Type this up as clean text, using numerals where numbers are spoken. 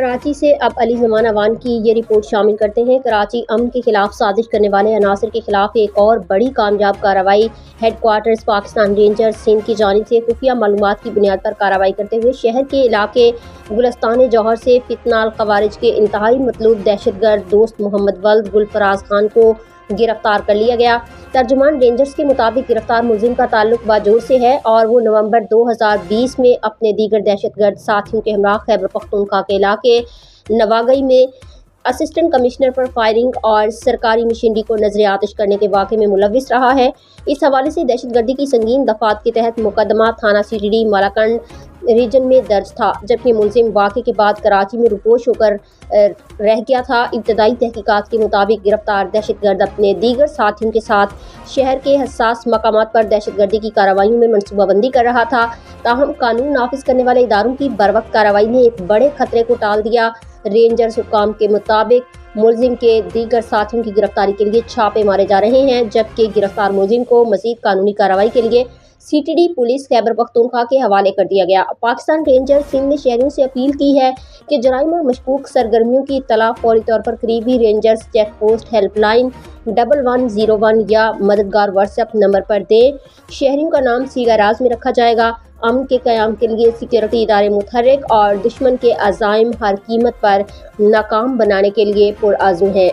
کراچی سے اب علی زمان اوان کی یہ رپورٹ شامل کرتے ہیں۔ کراچی امن کے خلاف سازش کرنے والے عناصر کے خلاف ایک اور بڑی کامیاب کارروائی۔ Headquarters Pakistan Rangers Sindh کی جانب سے خفیہ معلومات کی بنیاد پر کارروائی کرتے ہوئے شہر کے علاقے گلستان جوہر سے فتنہ الخوارج کے انتہائی مطلوب دہشت گرد دوست محمد ولد گلفراز خان کو گرفتار کر لیا گیا۔ ترجمان رینجرز کے مطابق گرفتار ملزم کا تعلق باجوڑ سے ہے اور وہ نومبر 2020 میں اپنے دیگر دہشت گرد ساتھیوں کے ہمراہ خیبر پختونخوا کے علاقے نواگئی میں اسسٹنٹ کمشنر پر فائرنگ اور سرکاری مشینری کو نظر آتش کرنے کے واقعے میں ملوث رہا ہے۔ اس حوالے سے دہشت گردی کی سنگین دفعات کے تحت مقدمہ تھانہ CTD مالاکنڈ ریجن میں درج تھا، جبکہ ملزم واقعے کے بعد کراچی میں روپوش ہو کر رہ گیا تھا۔ ابتدائی تحقیقات کے مطابق گرفتار دہشت گرد اپنے دیگر ساتھیوں کے ساتھ شہر کے حساس مقامات پر دہشت گردی کی کارروائیوں میں منصوبہ بندی کر رہا تھا، تاہم قانون نافذ کرنے والے اداروں کی بروقت کارروائی نے ایک بڑے خطرے کو ٹال دیا۔ رینجرز حکام کے مطابق ملزم کے دیگر ساتھیوں کی گرفتاری کے لیے چھاپے مارے جا رہے ہیں، جبکہ گرفتار ملزم کو مزید قانونی کارروائی کے لیے CTD پولیس خیبر پختونخوا کے حوالے کر دیا گیا۔ پاکستان رینجرز سندھ نے شہریوں سے اپیل کی ہے کہ جرائم اور مشکوک سرگرمیوں کی اطلاع فوری طور پر قریبی rangers check post help line 1101 یا مددگار واٹس ایپ نمبر پر دیں۔ شہریوں کا نام صیغہ راز میں رکھا جائے گا۔ امن کے قیام کے لیے سیکورٹی ادارے متحرک اور دشمن کے عزائم ہر قیمت پر ناکام بنانے کے لیے پرعزم ہیں۔